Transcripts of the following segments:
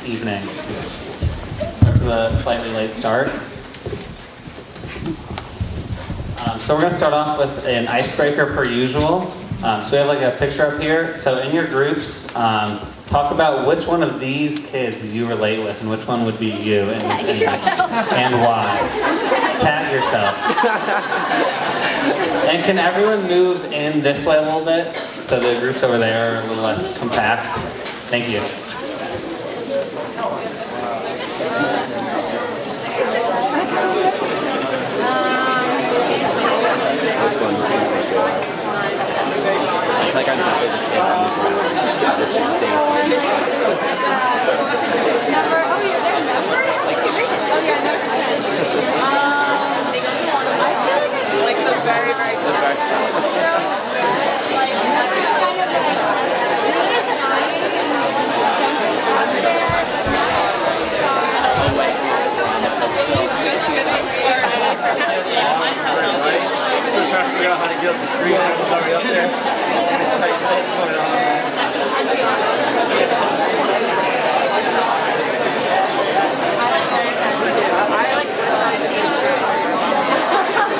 evening. Sorry for the slightly late start. So we're going to start off with an icebreaker per usual. So we have like a picture up here. So in your groups, talk about which one of these kids you relate with and which one would be you and why. Tag yourself. And can everyone move in this way a little bit so the groups over there are a little less compact? Thank you. Like I'm tired of the camera on the ground. It's just dancing. Number, oh yeah, there's numbers? Oh yeah, no. I feel like I do like the very, very Still trying to figure out how to get up the tree. I was already up there. I like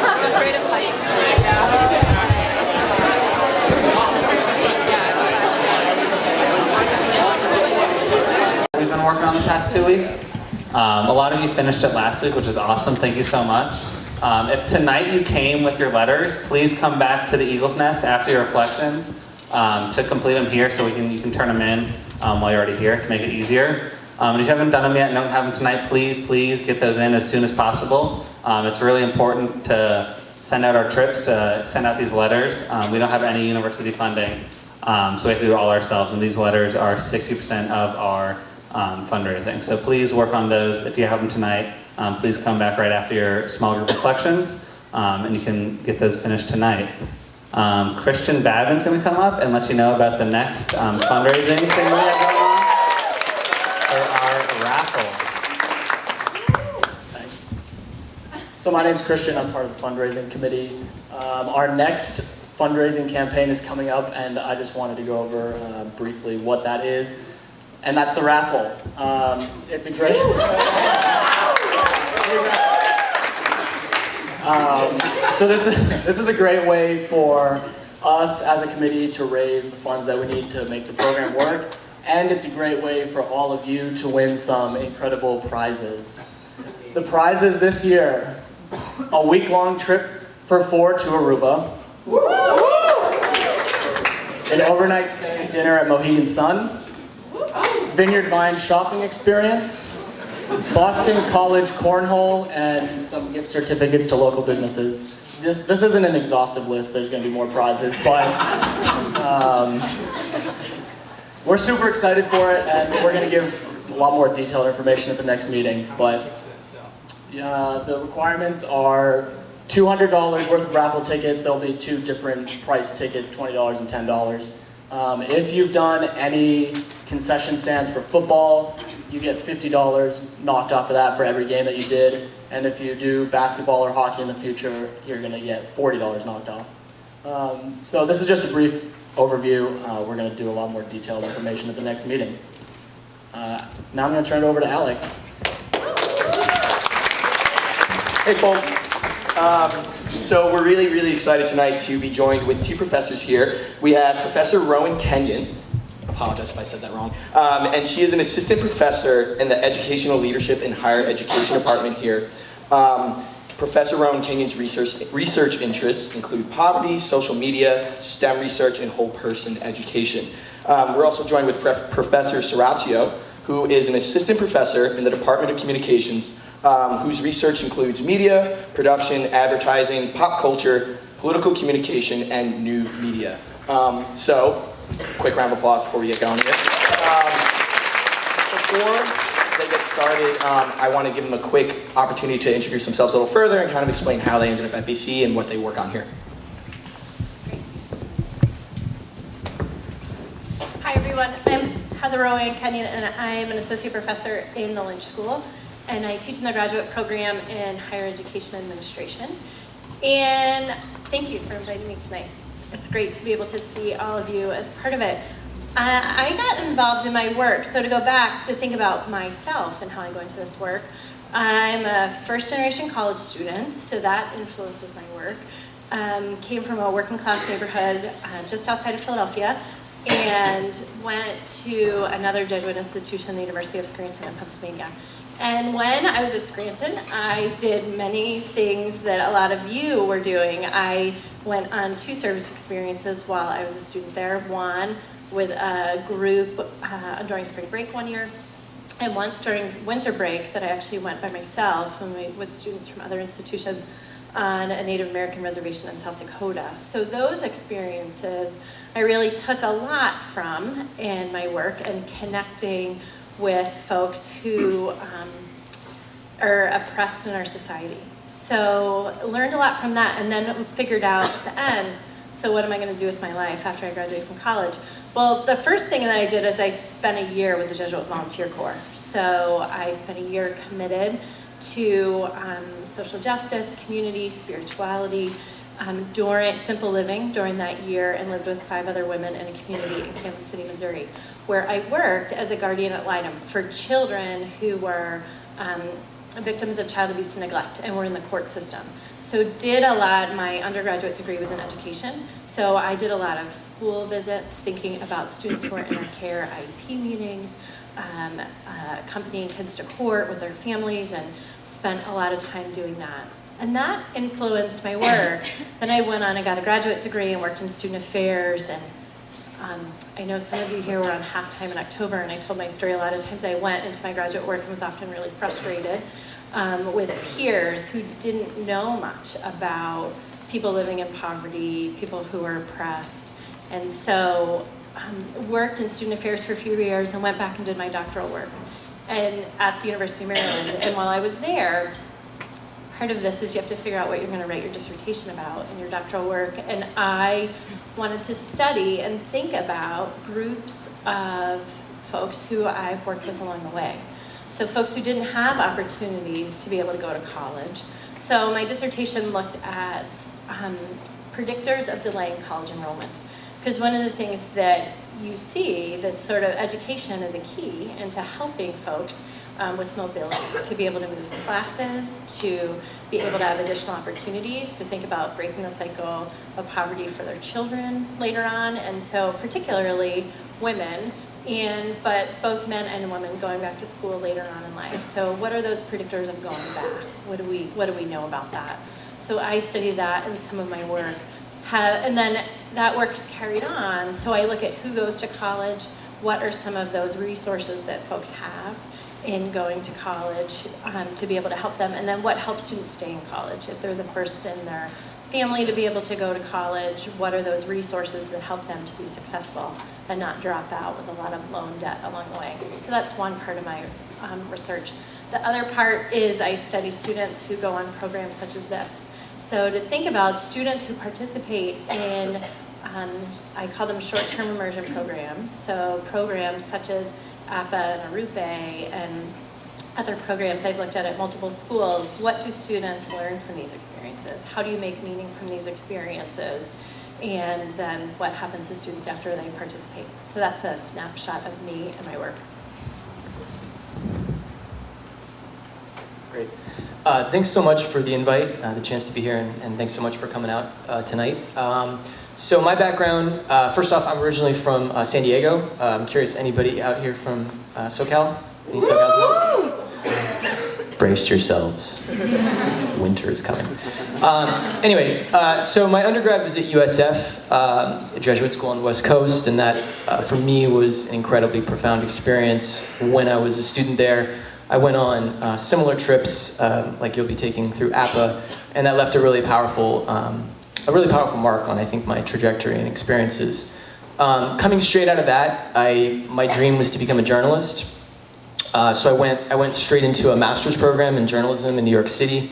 I'm afraid of heights. We've been working on the past 2 weeks. A lot of you finished it last week, which is awesome. Thank you so much. If tonight you came with your letters, please come back to the Eagle's Nest after your reflections to complete them here so you can turn them in while you're already here to make it easier. And if you haven't done them yet and don't have them tonight, please get those in as soon as possible. It's really important to send out our trips, to send out these letters. We don't have any university funding, so we have to do it all ourselves, and these letters are 60% of our fundraising. So please work on those. If you have them tonight, please come back right after your small group reflections, and you can get those finished tonight. Christian Babin's going to come up and let you know about the next fundraising thing we have going on for our raffle. Thanks. So my name's Christian. I'm part of the fundraising committee. Our next fundraising campaign is coming up, and I just wanted to go over briefly what that is. And that's the raffle. It's a great... So this is a great way for us as a committee to raise the funds that we need to make the program work. And it's a great way for all of you to win some incredible prizes. The prizes this year: a week-long trip for 4 to Aruba, an overnight stay and dinner at Mohegan Sun, Vineyard Vine shopping experience, Boston College cornhole, and some gift certificates to local businesses. This isn't an exhaustive list. There's going to be more prizes, but we're super excited for it, and we're going to give a lot more detailed information at the next meeting. But the requirements are $200 worth of raffle tickets. There'll be 2 different price tickets, $20 and $10. If you've done any concession stands for football, you get $50 knocked off of that for every game that you did. And if you do basketball or hockey in the future, you're going to get $40 knocked off. So this is just a brief overview. We're going to do a lot more detailed information at the next meeting. Now I'm going to turn it over to Alec. Hey folks. So we're really excited tonight to be joined with 2 professors here. We have Professor Rowan-Kenyon. Apologize if I said that wrong. And she is an assistant professor in the Educational Leadership and Higher Education Department here. Professor Rowan-Kenyon's research interests include poverty, social media, STEM research, and whole person education. We're also joined with Professor Serazio, who is an assistant professor in the Department of Communications, whose research includes media, production, advertising, pop culture, political communication, and new media. So, quick round of applause before we get going here. Before they get started, I want to give them a quick opportunity to introduce themselves a little further and kind of explain how they ended up at BC and what they work on here. Hi everyone, I'm Heather Rowan-Kenyon and I'm an associate professor in the Lynch School, and I teach in the graduate program in higher education administration. And thank you for inviting me tonight. It's great to be able to see all of you as part of it. I got involved in my work. So to go back to think about myself and how I go into this work, I'm a first-generation college student, so that influences my work. Came from a working-class neighborhood just outside of Philadelphia, and went to another Jesuit institution, the University of Scranton in Pennsylvania. And when I was at Scranton, I did many things that a lot of you were doing. I went on 2 service experiences while I was a student there. One with a group during spring break one year, and once during winter break that I actually went by myself with students from other institutions on a Native American reservation in South Dakota. So those experiences I really took a lot from in my work and connecting with folks who are oppressed in our society. So learned a lot from that, and then figured out at the end, so what am I going to do with my life after I graduate from college? Well, the first thing that I did is I spent a year with the Jesuit Volunteer Corps. So I spent a year committed to social justice, community, spirituality, during simple living during that year, and lived with 5 other women in a community in Kansas City, Missouri, where I worked as a guardian ad litem for children who were victims of child abuse and neglect and were in the court system. So did a lot, my undergraduate degree was in education, so I did a lot of school visits, thinking about students who were in our care, IEP meetings, accompanying kids to court with their families, and spent a lot of time doing that. And that influenced my work. Then I went on and got a graduate degree and worked in student affairs, and I know some of you here were on half-time in October, and I told my story a lot of times. I went into my graduate work and was often really frustrated with peers who didn't know much about people living in poverty, people who were oppressed. And so worked in student affairs for a few years and went back and did my doctoral work and at the University of Maryland. And while I was there, part of this is you have to figure out what you're going to write your dissertation about in your doctoral work. And I wanted to study and think about groups of folks who I've worked with along the way. So folks who didn't have opportunities to be able to go to college. So my dissertation looked at predictors of delaying college enrollment. Because one of the things that you see that sort of education is a key into helping folks with mobility, to be able to move classes, to be able to have additional opportunities, to think about breaking the cycle of poverty for their children later on, and so particularly women, but both men and women going back to school later on in life. So what are those predictors of going back? What do we know about that? So I studied that in some of my work. And then that work's carried on, so I look at who goes to college, what are some of those resources that folks have in going to college to be able to help them, and then what helps students stay in college. If they're the first in their family to be able to go to college, what are those resources that help them to be successful and not drop out with a lot of loan debt along the way. So that's one part of my research. The other part is I study students who go on programs such as this. So to think about students who participate in, I call them short-term immersion programs. So programs such as Appa and Arupe and other programs I've looked at multiple schools. What do students learn from these experiences? How do you make meaning from these experiences? And then what happens to students after they participate? So that's a snapshot of me and my work. Great. Thanks so much for the invite, the chance to be here, and thanks so much for coming out tonight. So my background, first off, I'm originally from San Diego. I'm curious, anybody out here from SoCal? Any SoCal? Brace yourselves. Winter is coming. Anyway, so my undergrad was at USF, a Jesuit school on the West Coast, and that for me was an incredibly profound experience. When I was a student there, I went on similar trips like you'll be taking through Appa, and that left a really powerful mark on, I think, my trajectory and experiences. Coming straight out of that, my dream was to become a journalist. So I went straight into a master's program in journalism in New York City.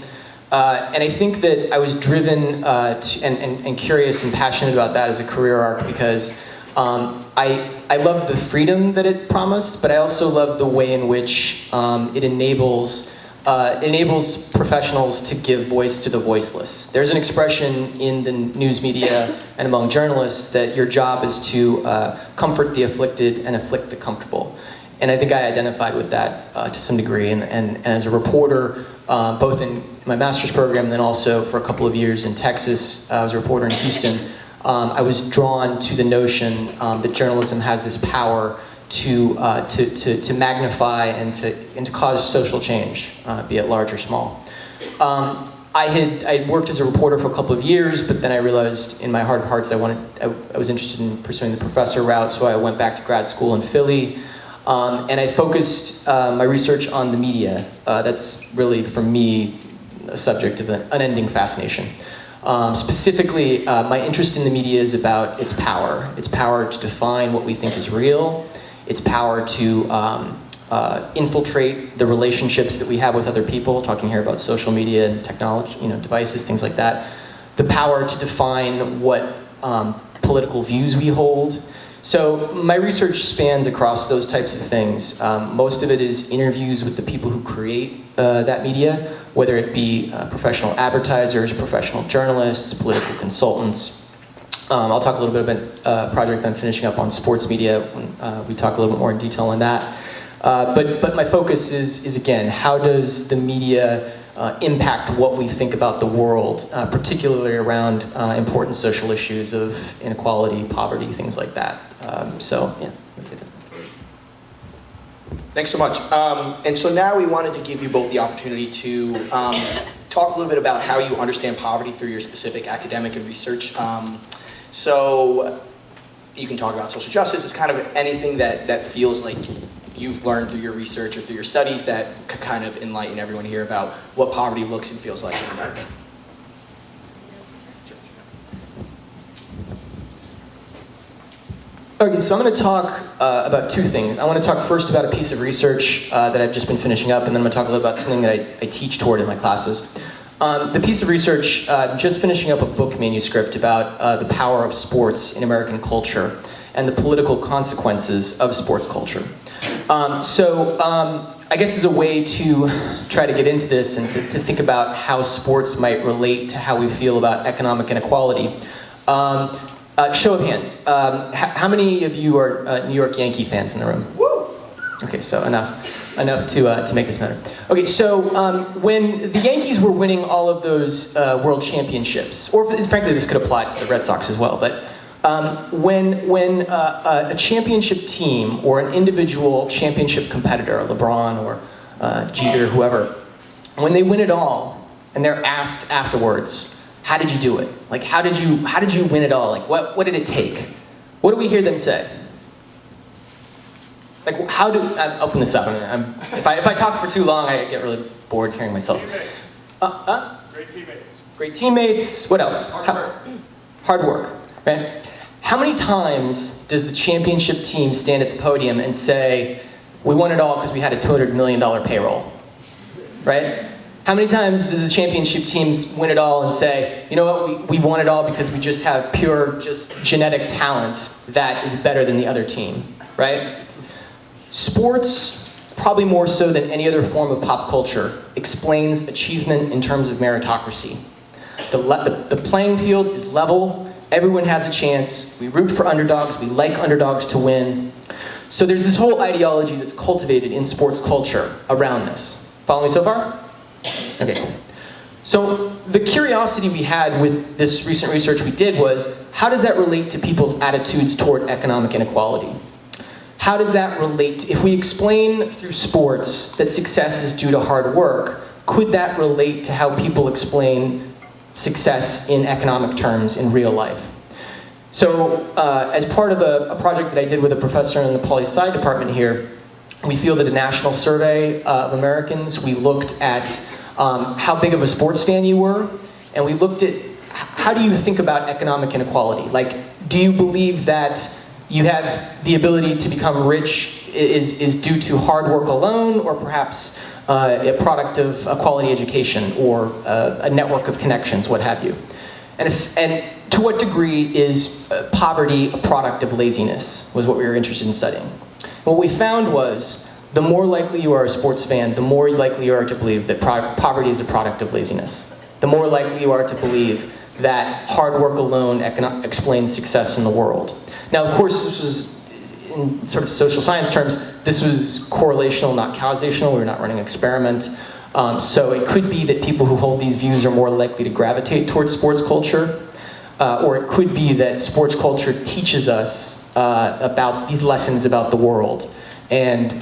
And I think that I was driven and curious and passionate about that as a career arc because I loved the freedom that it promised, but I also loved the way in which it enables enables professionals to give voice to the voiceless. There's an expression in the news media and among journalists that your job is to comfort the afflicted and afflict the comfortable. And I think I identified with that to some degree. And as a reporter, both in my master's program and then also for a couple of years in Texas, I was a reporter in Houston, I was drawn to the notion that journalism has this power to magnify and to cause social change, be it large or small. I worked as a reporter for a couple of years, but then I realized in my heart of hearts I was interested in pursuing the professor route, so I went back to grad school in Philly, and I focused my research on the media. That's really, for me, a subject of an unending fascination. Specifically, my interest in the media is about its power to define what we think is real, its power to infiltrate the relationships that we have with other people, talking here about social media and technology, devices, things like that. The power to define what political views we hold. So my research spans across those types of things. Most of it is interviews with the people who create that media, whether it be professional advertisers, professional journalists, political consultants. I'll talk a little bit about a project I'm finishing up on sports media when we talk a little bit more in detail on that. But my focus is again, how does the media impact what we think about the world, particularly around important social issues of inequality, poverty, things like that. Yeah. Thanks so much. And so now we wanted to give you both the opportunity to talk a little bit about how you understand poverty through your specific academic and research. So you can talk about social justice. It's kind of anything that feels like you've learned through your research or through your studies that could kind of enlighten everyone here about what poverty looks and feels like in America. Okay, so I'm going to talk about two things. I want to talk first about a piece of research that I've just been finishing up, and then I'm going to talk a little about something that I teach toward in my classes. The piece of research, just finishing up a book manuscript about the power of sports in American culture and the political consequences of sports culture. I guess as a way to try to get into this and to think about how sports might relate to how we feel about economic inequality. Show of hands. How many of you are New York Yankee fans in the room? Woo! Okay, so enough to make this matter. Okay, so when the Yankees were winning all of those world championships, or frankly this could apply to the Red Sox as well, but when a championship team or an individual championship competitor, LeBron or Jeter, whoever, when they win it all and they're asked afterwards, how did you do it? Like, how did you win it all? Like, what did it take? What do we hear them say? Like, I'll open this up. If I talk for too long, I get really bored hearing myself. Great teammates. Great teammates. What else? Hard work, right? How many times does the championship team stand at the podium and say, we won it all because we had a $200 million payroll, right? How many times does the championship teams win it all and say, you know what, we won it all because we just have pure, just genetic talent that is better than the other team, right? Sports, probably more so than any other form of pop culture, explains achievement in terms of meritocracy. The playing field is level, everyone has a chance, we root for underdogs, we like underdogs to win. So there's this whole ideology that's cultivated in sports culture around this. Follow me so far? Okay, cool. So the curiosity we had with this recent research we did was, how does that relate to people's attitudes toward economic inequality? How does that relate to, if we explain through sports that success is due to hard work, could that relate to how people explain success in economic terms in real life? So as part of a project that I did with a professor in the poli-sci department here, we fielded a national survey of Americans. We looked at how big of a sports fan you were, and we looked at how do you think about economic inequality? Like, do you believe that you have the ability to become rich is due to hard work alone, or perhaps a product of a quality education or a network of connections, what have you? And to what degree is poverty a product of laziness, was what we were interested in studying. What we found was the more likely you are a sports fan, the more likely you are to believe that poverty is a product of laziness. The more likely you are to believe that hard work alone explains success in the world. Now, of course, this was, in sort of social science terms, this was correlational, not causational. We were not running an experiment. So it could be that people who hold these views are more likely to gravitate towards sports culture, or it could be that sports culture teaches us about these lessons about the world. And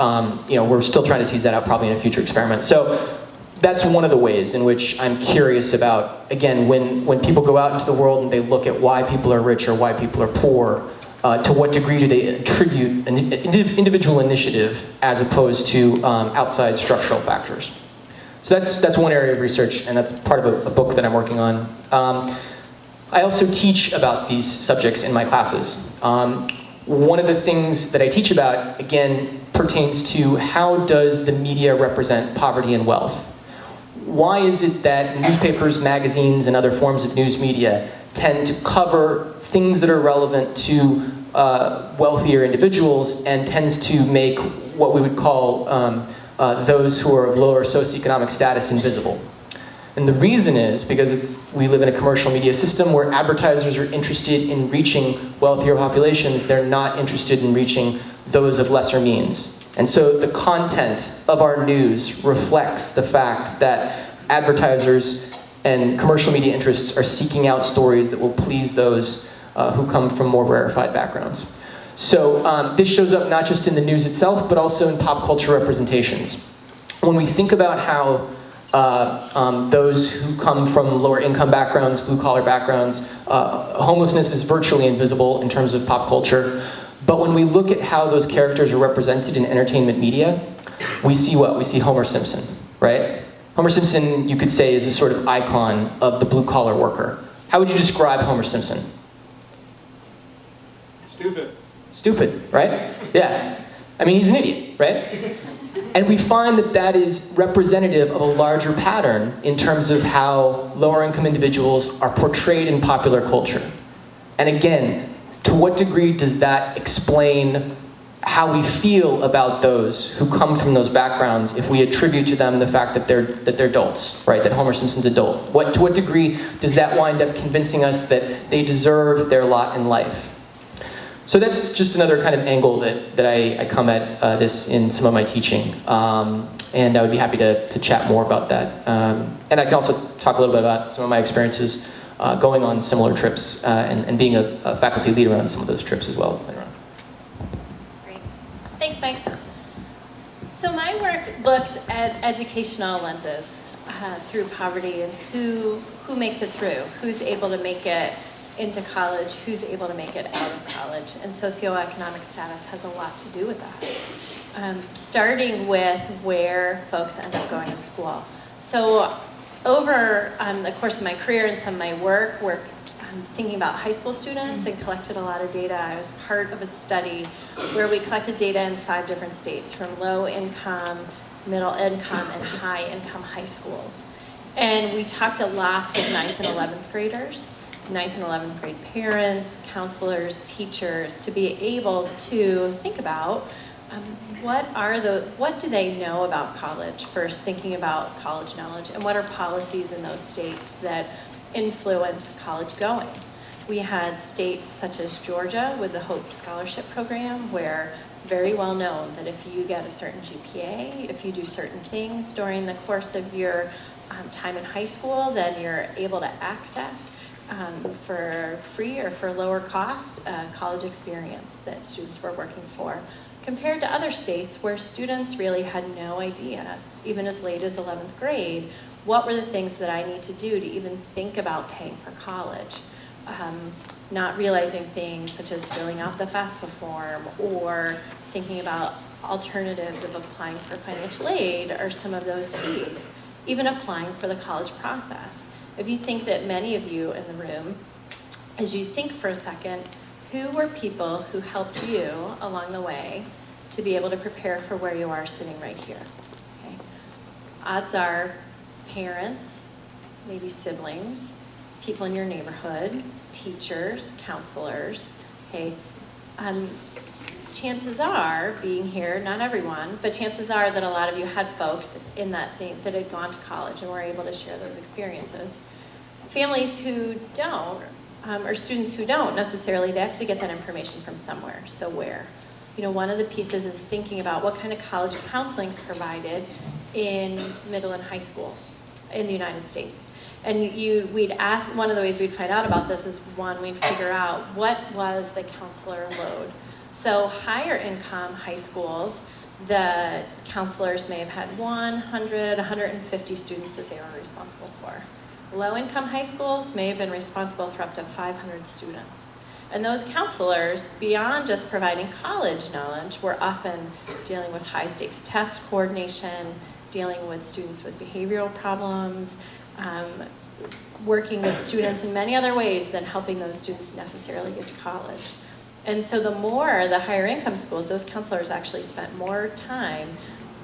we're still trying to tease that out probably in a future experiment. So that's one of the ways in which I'm curious about, again, when people go out into the world and they look at why people are rich or why people are poor, to what degree do they attribute an individual initiative as opposed to outside structural factors. So that's one area of research, and that's part of a book that I'm working on. I also teach about these subjects in my classes. One of the things that I teach about, again, pertains to how does the media represent poverty and wealth? Why is it that newspapers, magazines, and other forms of news media tend to cover things that are relevant to wealthier individuals and tends to make what we would call those who are of lower socioeconomic status invisible? And the reason is because we live in a commercial media system where advertisers are interested in reaching wealthier populations. They're not interested in reaching those of lesser means. And so the content of our news reflects the fact that advertisers and commercial media interests are seeking out stories that will please those who come from more rarefied backgrounds. So this shows up not just in the news itself, but also in pop culture representations. When we think about how those who come from lower income backgrounds, blue collar backgrounds, homelessness is virtually invisible in terms of pop culture. But when we look at how those characters are represented in entertainment media, we see what? We see Homer Simpson, right? Homer Simpson, you could say, is a sort of icon of the blue collar worker. How would you describe Homer Simpson? Stupid. Stupid, right? Yeah. I mean, he's an idiot, right? And we find that that is representative of a larger pattern in terms of how lower income individuals are portrayed in popular culture. And again, to what degree does that explain how we feel about those who come from those backgrounds if we attribute to them the fact that they're adults, right? That Homer Simpson's adult. To what degree does that wind up convincing us that they deserve their lot in life? So that's just another kind of angle that I come at this in some of my teaching. And I would be happy to chat more about that. And I can also talk a little bit about some of my experiences going on similar trips and being a faculty leader on some of those trips as well. Great. Thanks, Mike. So my work looks at educational lenses through poverty and who makes it through, who's able to make it into college, who's able to make it out of college, and socioeconomic status has a lot to do with that. Starting with where folks end up going to school. So over the course of my career and some of my work, we're thinking about high school students and collected a lot of data. I was part of a study where we collected data in 5 different states, from low income, middle income, and high income high schools. And we talked to lots of 9th and 11th graders, 9th and 11th grade parents, counselors, teachers, to be able to think about what do they know about college, first thinking about college knowledge, and what are policies in those states that influence college going. We had states such as Georgia with the Hope Scholarship Program, where very well known that if you get a certain GPA, if you do certain things during the course of your time in high school, then you're able to access for free or for lower cost college experience that students were working for, compared to other states where students really had no idea, even as late as 11th grade, what were the things that I need to do to even think about paying for college. Not realizing things such as filling out the FAFSA form or thinking about alternatives of applying for financial aid are some of those keys. Even applying for the college process. If you think that many of you in the room, as you think for a second, who were people who helped you along the way to be able to prepare for where you are sitting right here? Okay. Odds are parents, maybe siblings, people in your neighborhood, teachers, counselors. Okay. chances are, being here, not everyone, but chances are that a lot of you had folks in that thing that had gone to college and were able to share those experiences. Families who don't, or students who don't necessarily, they have to get that information from somewhere. So where? You know, one of the pieces is thinking about what kind of college counseling is provided in middle and high schools in the United States. And we'd ask, one of the ways we'd find out about this is one, we'd figure out what was the counselor load. So higher income high schools, the counselors may have had 100, 150 students that they were responsible for. Low income high schools may have been responsible for up to 500 students. And those counselors, beyond just providing college knowledge, were often dealing with high stakes test coordination, dealing with students with behavioral problems, working with students in many other ways than helping those students necessarily get to college. And so the higher income schools, those counselors actually spent more time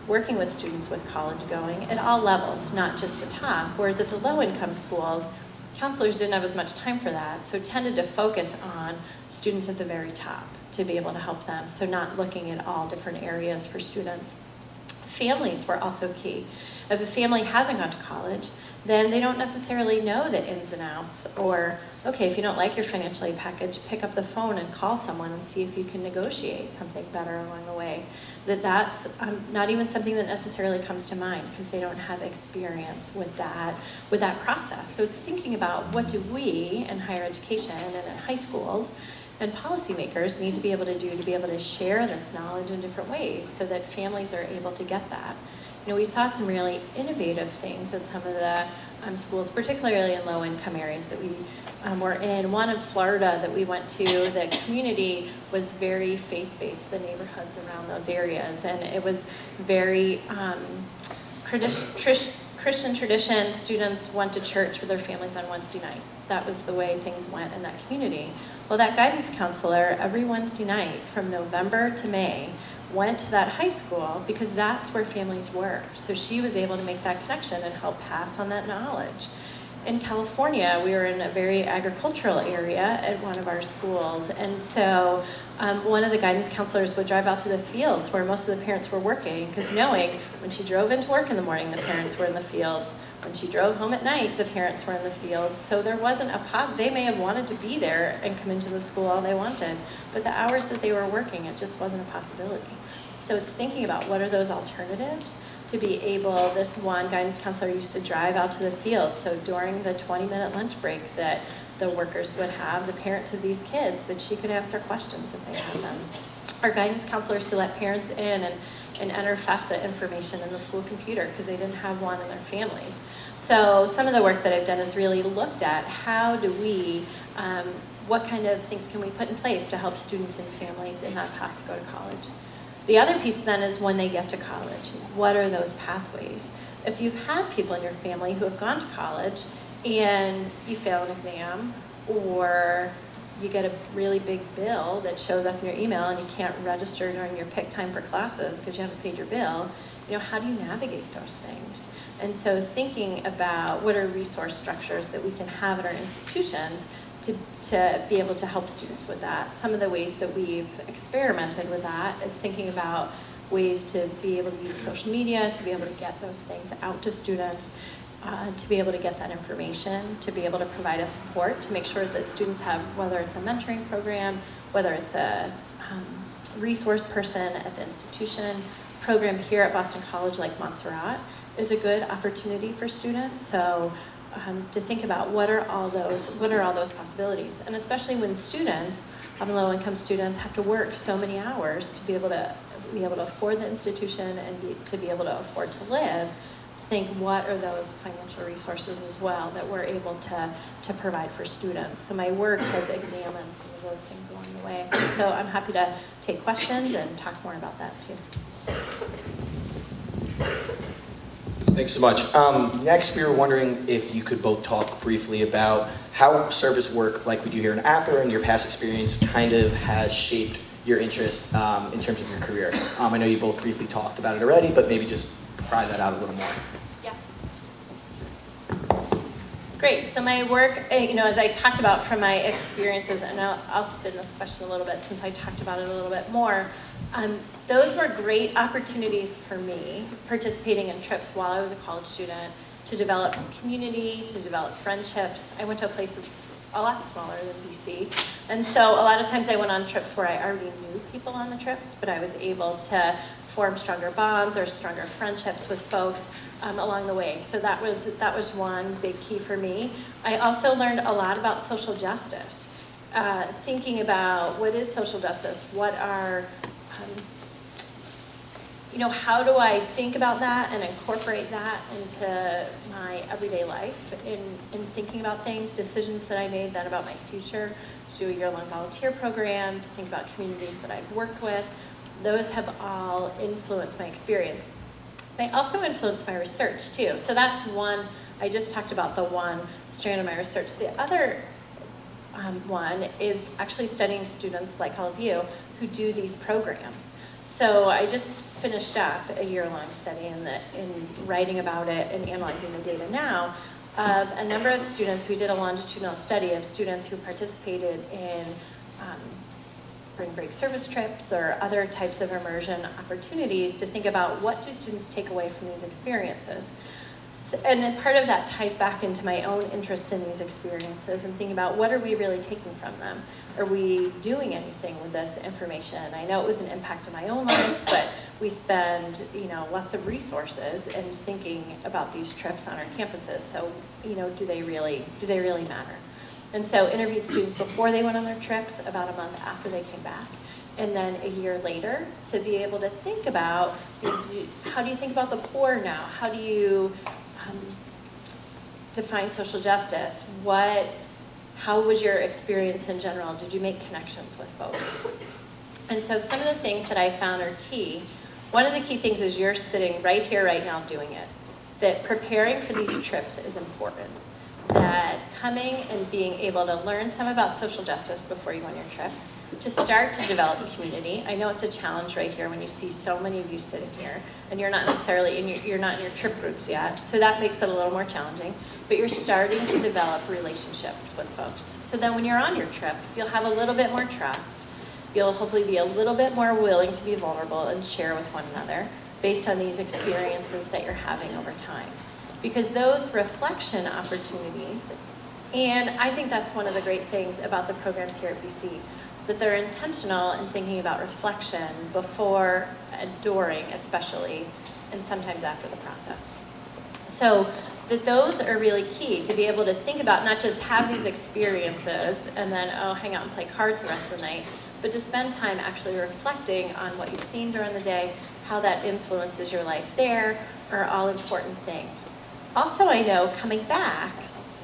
working with students with college going at all levels, not just the top. Whereas at the low income schools, counselors didn't have as much time for that, so tended to focus on students at the very top to be able to help them. So not looking at all different areas for students. Families were also key. If a family hasn't gone to college, then they don't necessarily know the ins and outs, or, okay, if you don't like your financial aid package, pick up the phone and call someone and see if you can negotiate something better along the way. That's not even something that necessarily comes to mind because they don't have experience with that process. So it's thinking about what do we in higher education and in high schools and policymakers need to be able to do to be able to share this knowledge in different ways so that families are able to get that. You know, we saw some really innovative things at some of the schools, particularly in low-income areas that we were in. One in Florida that we went to, the community was very faith-based, the neighborhoods around those areas, and it was very Christian tradition. Students went to church with their families on Wednesday night. That was the way things went in that community. Well, that guidance counselor, every Wednesday night from November to May, went to that high school because that's where families were. So she was able to make that connection and help pass on that knowledge. In California, we were in a very agricultural area at one of our schools, and so one of the guidance counselors would drive out to the fields where most of the parents were working, because knowing when she drove into work in the morning, the parents were in the fields. When she drove home at night, the parents were in the fields. So there wasn't they may have wanted to be there and come into the school all they wanted, but the hours that they were working, it just wasn't a possibility. So it's thinking about what are those alternatives to be able, this one guidance counselor used to drive out to the field. So during the 20-minute lunch break that the workers would have, the parents of these kids, that she could answer questions if they had them. Our guidance counselors could let parents in and enter FAFSA information in the school computer because they didn't have one in their families. So some of the work that I've done is really looked at how do we, what kind of things can we put in place to help students and families in that path to go to college. The other piece then is when they get to college, what are those pathways? If you've had people in your family who have gone to college and you fail an exam, or you get a really big bill that shows up in your email and you can't register during your pick time for classes because you haven't paid your bill, you know, how do you navigate those things? And so thinking about what are resource structures that we can have at our institutions to be able to help students with that. Some of the ways that we've experimented with that is thinking about ways to be able to use social media, to be able to get those things out to students, to be able to get that information, to be able to provide a support, to make sure that students have, whether it's a mentoring program, whether it's a resource person at the institution, program here at Boston College like Montserrat is a good opportunity for students. So to think about what are all those possibilities, and especially when students, low-income students, have to work so many hours to be able to afford the institution and to be able to afford to live. Think what are those financial resources as well that we're able to provide for students. So my work has examined some of those things along the way. So I'm happy to take questions and talk more about that too. Thanks so much. Next, we were wondering if you could both talk briefly about how service work, like we do here in Appa, and your past experience kind of has shaped your interest in terms of your career. I know you both briefly talked about it already, but maybe just pry that out a little more. Yeah. Great. So my work, as I talked about from my experiences, and I'll spin this question a little bit since I talked about it a little bit more. Those were great opportunities for me, participating in trips while I was a college student, to develop community, to develop friendships. I went to a place that's a lot smaller than BC. And so a lot of times I went on trips where I already knew people on the trips, but I was able to form stronger bonds or stronger friendships with folks along the way. So that was one big key for me. I also learned a lot about social justice. Thinking about what is social justice, what are, how do I think about that and incorporate that into my everyday life in thinking about things, decisions that I made then about my future, to do a year-long volunteer program, to think about communities that I've worked with. Those have all influenced my experience. They also influence my research too. So that's one, I just talked about the one strand of my research. The other one is actually studying students like all of you who do these programs. So I just finished up a year-long study in writing about it and analyzing the data now of a number of students. We did a longitudinal study of students who participated in spring break service trips or other types of immersion opportunities to think about what do students take away from these experiences. And then part of that ties back into my own interest in these experiences and thinking about what are we really taking from them? Are we doing anything with this information? I know it was an impact in my own life, but we spend, lots of resources in thinking about these trips on our campuses. So, do they really matter? And so interviewed students before they went on their trips, about a month after they came back, and then a year later to be able to think about, how do you think about the poor now? How do you define social justice? How was your experience in general? Did you make connections with folks? And so some of the things that I found are key. One of the key things is you're sitting right here, right now, doing it. That preparing for these trips is important. That coming and being able to learn some about social justice before you go on your trip, to start to develop a community. I know it's a challenge right here when you see so many of you sitting here, and you're not necessarily you're not in your trip groups yet, so that makes it a little more challenging. But you're starting to develop relationships with folks. So then when you're on your trips, you'll have a little bit more trust. You'll hopefully be a little bit more willing to be vulnerable and share with one another based on these experiences that you're having over time. Because those reflection opportunities, and I think that's one of the great things about the programs here at BC, that they're intentional in thinking about reflection before and during, especially, and sometimes after the process. So that those are really key, to be able to think about, not just have these experiences and then, hang out and play cards the rest of the night, but to spend time actually reflecting on what you've seen during the day, how that influences your life there, are all important things. Also, I know coming back,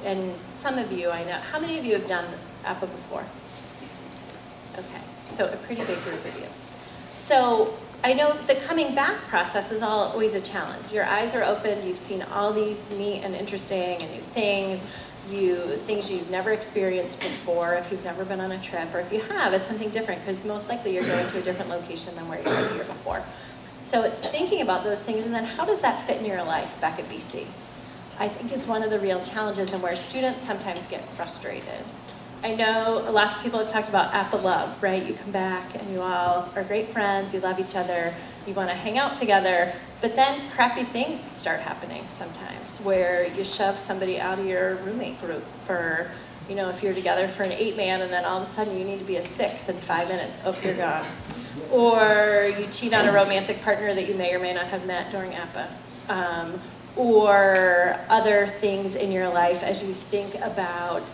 and some of you I know, how many of you have done Appa before? Okay, so a pretty big group of you. So I know the coming back process is always a challenge. Your eyes are open, you've seen all these neat and interesting and new things, things you've never experienced before if you've never been on a trip, or if you have, it's something different because most likely you're going to a different location than where you were the year before. So it's thinking about those things, and then how does that fit in your life back at BC? I think is one of the real challenges, and where students sometimes get frustrated. I know lots of people have talked about Appa love, right? You come back and you all are great friends, you love each other, you want to hang out together, but then crappy things start happening sometimes, where you shove somebody out of your roommate group for, if you're together for an 8-man and then all of a sudden you need to be a 6 in 5 minutes, oh, you're gone. Or you cheat on a romantic partner that you may or may not have met during Appa. Or other things in your life as you think about,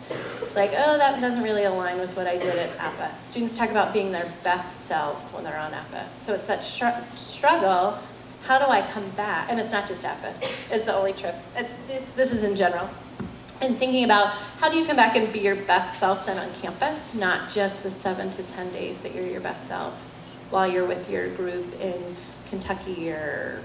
like, that doesn't really align with what I did at Appa. Students talk about being their best selves when they're on Appa. So it's that struggle, how do I come back? And it's not just Appa, it's the only trip. This is in general. And thinking about how do you come back and be your best self then on campus, not just the 7 to 10 days that you're your best self while you're with your group in Kentucky or,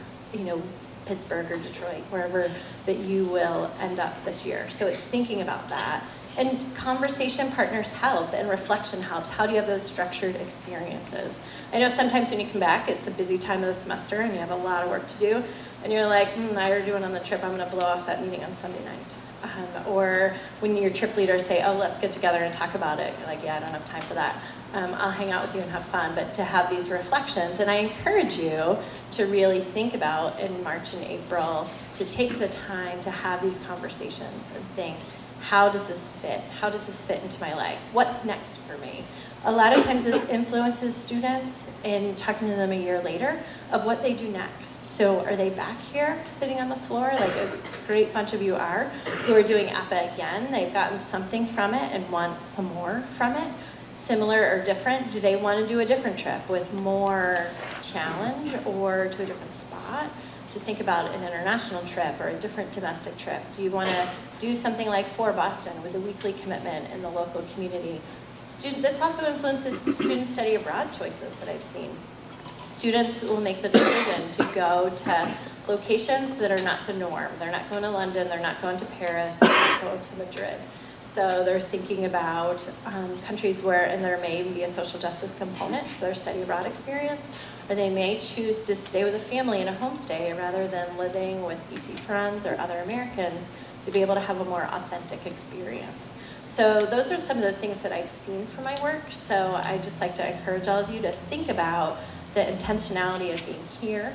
Pittsburgh or Detroit, wherever that you will end up this year. So it's thinking about that. And conversation partners help, and reflection helps. How do you have those structured experiences? I know sometimes when you come back, it's a busy time of the semester and you have a lot of work to do, and you're like, I already went on the trip, I'm gonna blow off that meeting on Sunday night. Or when your trip leaders say, oh, let's get together and talk about it. You're like, yeah, I don't have time for that. I'll hang out with you and have fun, but to have these reflections. And I encourage you to really think about in March and April, to take the time to have these conversations and think, how does this fit? How does this fit into my life? What's next for me? A lot of times this influences students in talking to them a year later of what they do next. So are they back here sitting on the floor, like a great bunch of you are, who are doing Appa again? They've gotten something from it and want some more from it. Similar or different? Do they want to do a different trip with more challenge or to a different spot? To think about an international trip or a different domestic trip. Do you want to do something like For Boston with a weekly commitment in the local community? This also influences student study abroad choices that I've seen. Students will make the decision to go to locations that are not the norm. They're not going to London, they're not going to Paris, they're not going to Madrid. So they're thinking about countries where, and there may even be a social justice component to their study abroad experience, or they may choose to stay with a family in a homestay rather than living with BC friends or other Americans to be able to have a more authentic experience. So those are some of the things that I've seen from my work. So I'd just like to encourage all of you to think about the intentionality of being here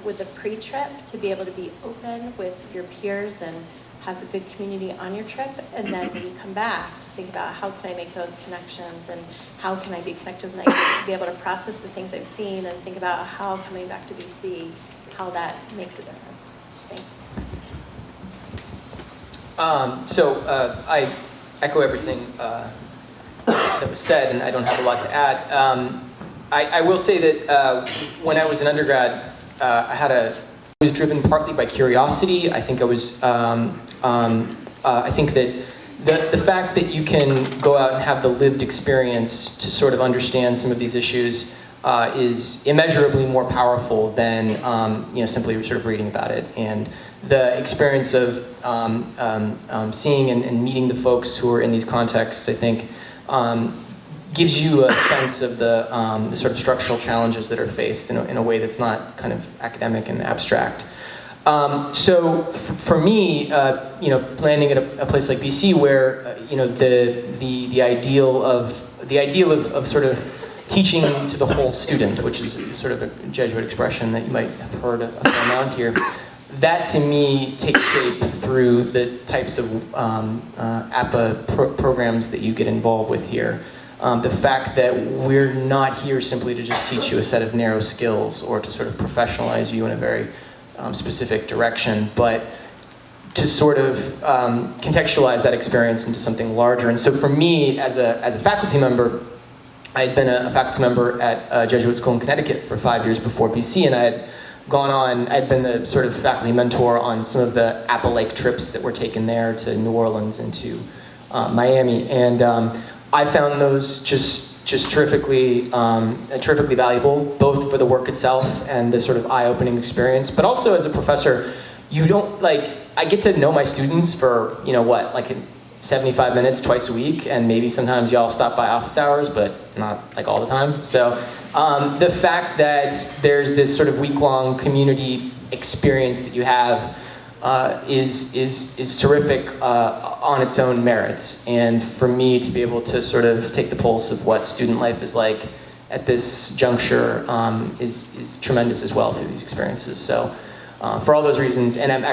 with the pre-trip, to be able to be open with your peers and have a good community on your trip, and then when you come back, to think about how can I make those connections and how can I be connected with my kids, to be able to process the things I've seen and think about how coming back to BC, how that makes a difference. Thanks. I echo everything that was said, and I don't have a lot to add. I will say that when I was an undergrad, I was driven partly by curiosity. I think I was, I think that the fact that you can go out and have the lived experience to sort of understand some of these issues is immeasurably more powerful than simply sort of reading about it. And the experience of seeing and meeting the folks who are in these contexts, I think, gives you a sense of the sort of structural challenges that are faced in a way that's not kind of academic and abstract. So for me, landing at a place like BC, where the ideal of sort of teaching to the whole student, which is sort of a Jesuit expression that you might have heard a fair amount here, that to me takes shape through the types of Appa programs that you get involved with here. The fact that we're not here simply to just teach you a set of narrow skills or to sort of professionalize you in a very specific direction, but to sort of contextualize that experience into something larger. And so for me, as a faculty member, I had been a faculty member at a Jesuit school in Connecticut for 5 years before BC, and I'd been the sort of faculty mentor on some of the Appa Lake trips that were taken there to New Orleans and to Miami. And I found those just terrifically valuable, both for the work itself and the sort of eye-opening experience, but also as a professor, I get to know my students for, 75 minutes twice a week, and maybe sometimes y'all stop by office hours, but not like all the time. So the fact that there's this sort of week-long community experience that you have is terrific on its own merits. And for me to be able to sort of take the pulse of what student life is like at this juncture is tremendous as well through these experiences. So for all those reasons, and I'm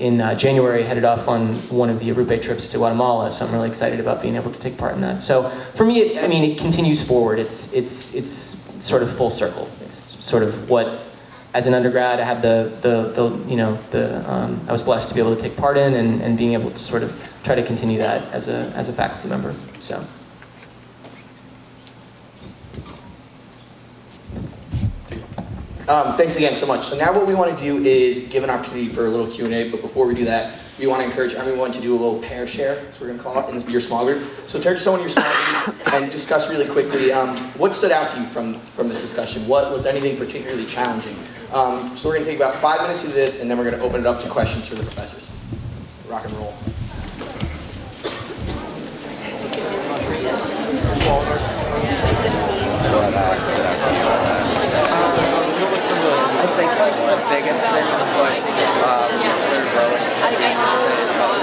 in January headed off on one of the Arupe trips to Guatemala, so I'm really excited about being able to take part in that. So for me, it continues forward. It's sort of full circle. It's sort of what, as an undergrad, I had I was blessed to be able to take part in, and being able to sort of try to continue that as a faculty member. So. Thanks again so much. So now what we want to do is give an opportunity for a little Q&A, but before we do that, we want to encourage everyone to do a little pair share, so we're going to call it, in your small group. So turn to someone in your small group and discuss really quickly what stood out to you from this discussion. What was anything particularly challenging? So we're going to take about 5 minutes to do this, and then we're going to open it up to questions for the professors. Rock and roll. I think one of the biggest things, but Rowan said about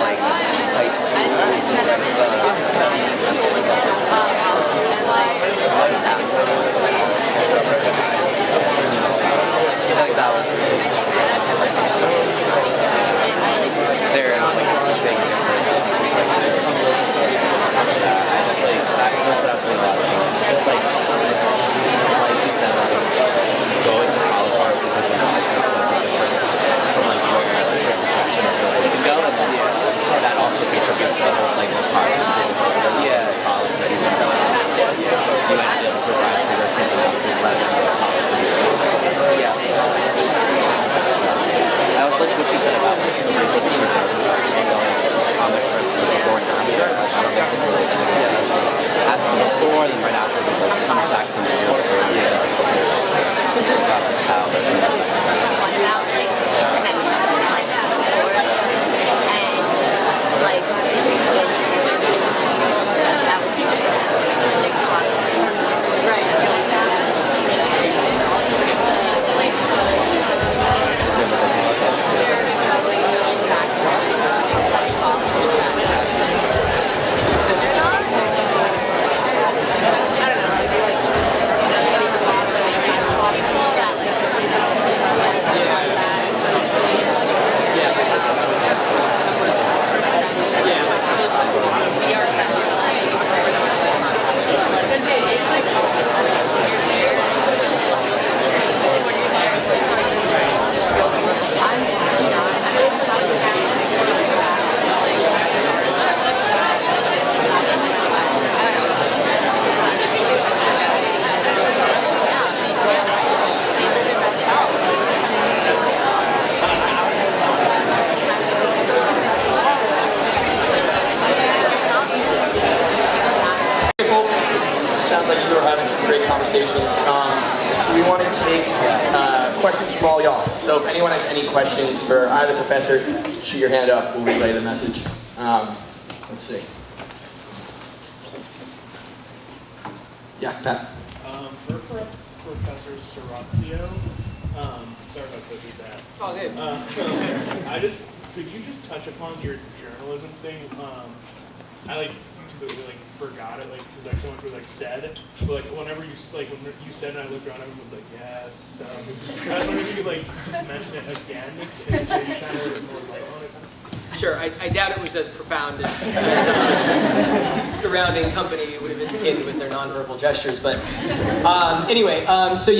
sounds like you are having some great conversations. So we want to take questions from all y'all. So if anyone has any questions for either professor, shoot your hand up. We'll relay the message. Let's see. Yeah, Pat. For Professor Serazio, sorry if I butchered that. It's all good. Could you just touch upon your journalism thing? I completely forgot it, because so much was said. But whenever you when you said it, and I looked around, everyone was like, yes. I was wondering if you could just mention it again and maybe shine a little bit more light on it. Sure, I doubt it was as profound as surrounding company would have indicated with their nonverbal gestures. But anyway, so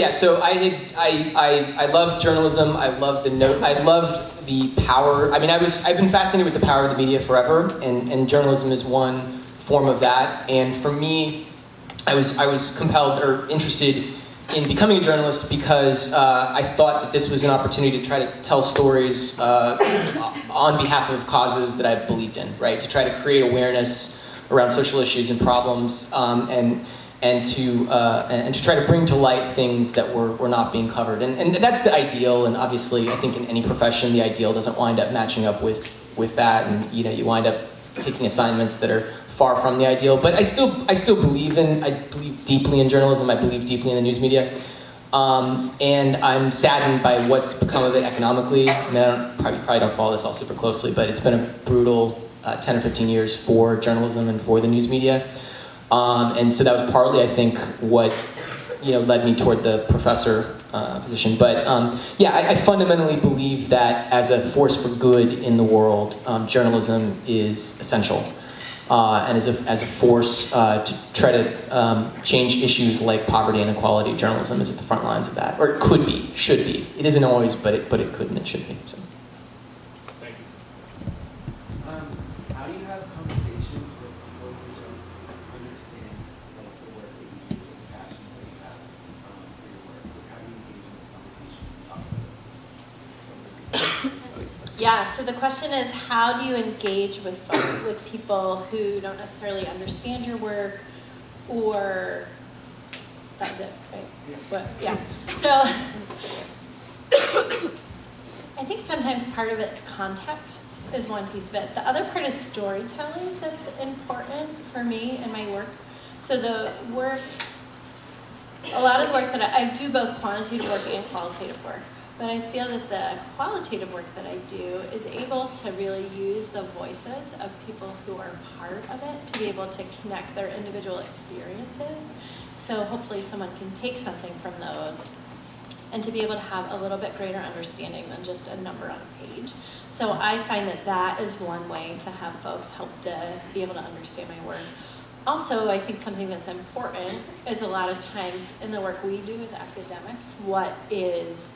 I loved journalism. I loved I loved the power. I mean, I've been fascinated with the power of the media forever, and journalism is one form of that. And for me, I was compelled or interested in becoming a journalist because I thought that this was an opportunity to try to tell stories on behalf of causes that I believed in, right? To try to create awareness around social issues and problems, and to try to bring to light things that were not being covered. And that's the ideal. And obviously, I think in any profession, the ideal doesn't wind up matching up with that, and you wind up taking assignments that are far from the ideal. But I still believe deeply in journalism. I believe deeply in the news media. And I'm saddened by what's become of it economically. I mean, I probably don't follow this all super closely, but it's been a brutal 10 or 15 years for journalism and for the news media. And so that was partly, I think, what led me toward the professor position. But I fundamentally believe that as a force for good in the world, journalism is essential. And as a force to try to change issues like poverty and inequality, journalism is at the front lines of that, or it could be, should be. It isn't always, but it could and it should be. So. Thank you. How do you have conversations with people who don't understand the work that you do, the passion that you have for your work? How do you engage in this conversation? Yeah, so the question is, how do you engage with people who don't necessarily understand your work, or that was it, right? Yeah. So I think sometimes part of it's context is one piece of it. The other part is storytelling that's important for me in my work. So the work, a lot of the work that I do both quantitative work and qualitative work. But I feel that the qualitative work that I do is able to really use the voices of people who are part of it to be able to connect their individual experiences. So hopefully someone can take something from those and to be able to have a little bit greater understanding than just a number on a page. So I find that that is one way to have folks help to be able to understand my work. Also, I think something that's important is a lot of times in the work we do as academics, what is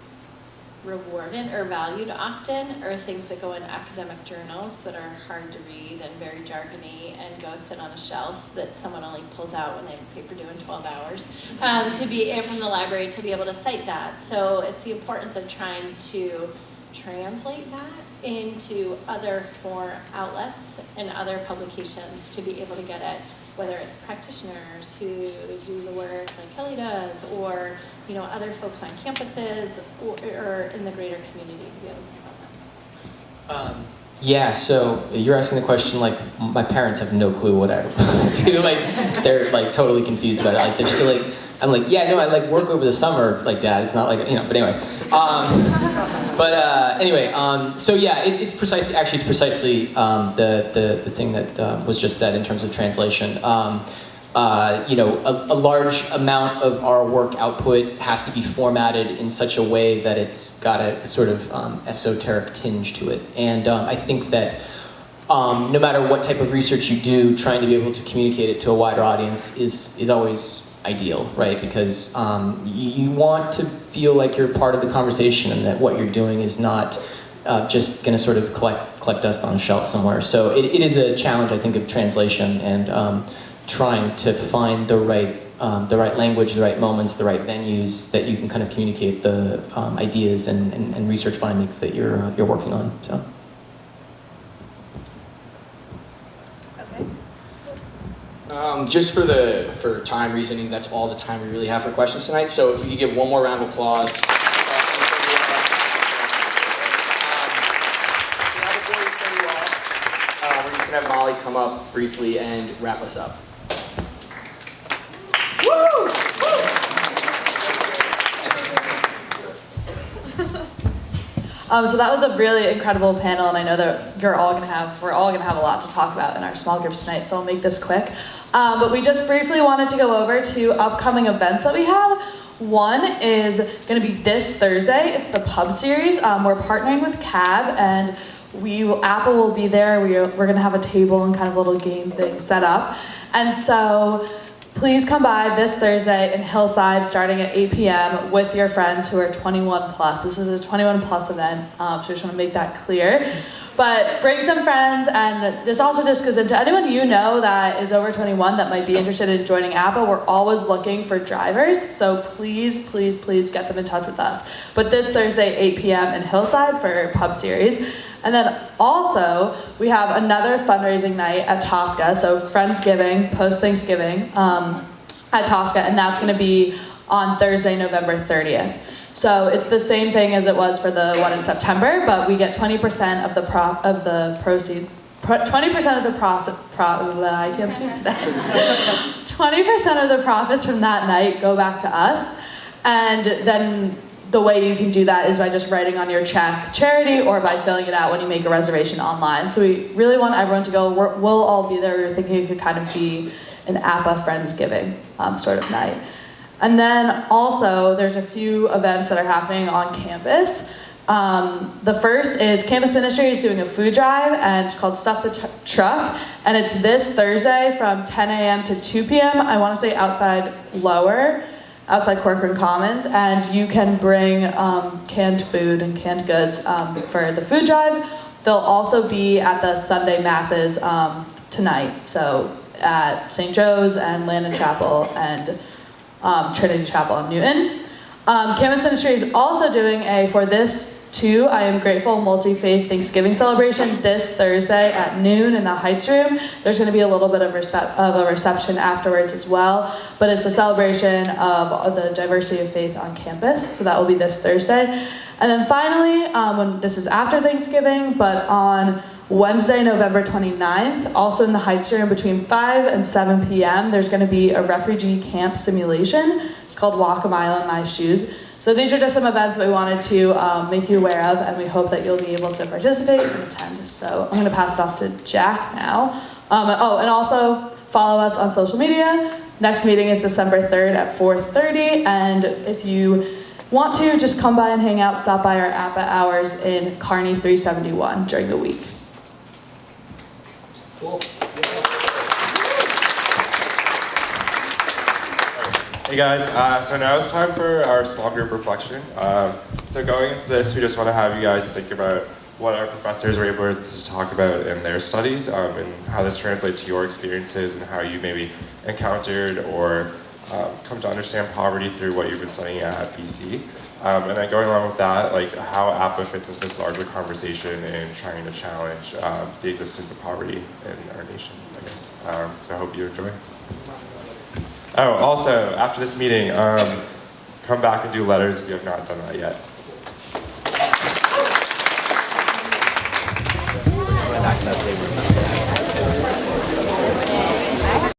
rewarded or valued often are things that go in academic journals that are hard to read and very jargony and go sit on a shelf that someone only pulls out when they have a paper due in 12 hours to be from the library to be able to cite that. So it's the importance of trying to translate that into other outlets and other publications to be able to get it, whether it's practitioners who do the work like Kelly does, or other folks on campuses, or in the greater community to be able to think about that. Yeah, so you're asking the question like my parents have no clue what I do. They're totally confused about it. They're still I'm yeah, no, I work over the summer like that. It's not but anyway. So yeah, it's precisely the thing that was just said in terms of translation. A large amount of our work output has to be formatted in such a way that it's got a sort of esoteric tinge to it. And I think that no matter what type of research you do, trying to be able to communicate it to a wider audience is always ideal, right? Because you want to feel like you're part of the conversation and that what you're doing is not just going to sort of collect dust on a shelf somewhere. So it is a challenge, I think, of translation and trying to find the right language, the right moments, the right venues that you can kind of communicate the ideas and research findings that you're working on. So. Okay. Just for time reasoning, that's all the time we really have for questions tonight. So if we could give one more round of applause. Now before we send you off, we're just gonna have Molly come up briefly and wrap us up. So that was a really incredible panel, and I know that we're all gonna have a lot to talk about in our small groups tonight, so I'll make this quick. But we just briefly wanted to go over to upcoming events that we have. One is gonna be this Thursday. It's the pub series. We're partnering with CAB, and Apple will be there. We're gonna have a table and kind of a little game thing set up, and so please come by this Thursday in Hillside starting at 8 p.m. with your friends who are 21 plus. This is a 21 plus event, so I just want to make that clear. But bring some friends, and this also just goes into anyone you know that is over 21 that might be interested in joining Appa. We're always looking for drivers, so please, please, please get them in touch with us. But this Thursday, 8 p.m. in Hillside for pub series. And then also, we have another fundraising night at Tosca, so Friendsgiving, post-Thanksgiving at Tosca, and that's gonna be on Thursday, November 30th. So it's the same thing as it was for the one in September, but we get 20% of the proceeds. 20% of the I can't speak today. 20% of the profits from that night go back to us, and then the way you can do that is by just writing on your check charity or by filling it out when you make a reservation online. So we really want everyone to go. We'll all be there. We're thinking it could kind of be an Appa Friendsgiving sort of night. And then also there's a few events that are happening on campus. The first is Campus Ministry is doing a food drive, and it's called Stuff the Truck, and it's this Thursday from 10 a.m. to 2 p.m. I want to say outside Corcoran Commons, and you can bring canned food and canned goods for the food drive. They'll also be at the Sunday masses tonight, so at St. Joe's and Landon Chapel and Trinity Chapel in Newton. Campus Ministry is also doing for this too, I Am Grateful Multi-Faith Thanksgiving celebration this Thursday at noon in the Heights Room. There's going to be a little bit of a reception afterwards as well, but it's a celebration of the diversity of faith on campus, so that will be this Thursday. And then finally, when this is after Thanksgiving, but on Wednesday, November 29th, also in the Heights Room between 5 and 7 p.m., there's going to be a refugee camp simulation. It's called Walk a Mile in My Shoes. So these are just some events that we wanted to make you aware of, and we hope that you'll be able to participate and attend. So I'm going to pass it off to Jack now. And also follow us on social media. Next meeting is December 3rd at 4:30, and if you want to, just come by and hang out, stop by our Appa hours in Kearney 371 during the week. Cool. Hey guys, so now it's time for our small group reflection. So going into this, we just want to have you guys think about what our professors were able to talk about in their studies, and how this translates to your experiences and how you maybe encountered or come to understand poverty through what you've been studying at BC. And then going along with that, like how Appa fits into this larger conversation in trying to challenge the existence of poverty in our nation, I guess. So I hope you enjoy. Oh, also, after this meeting, come back and do letters if you have not done that yet. Back to that table.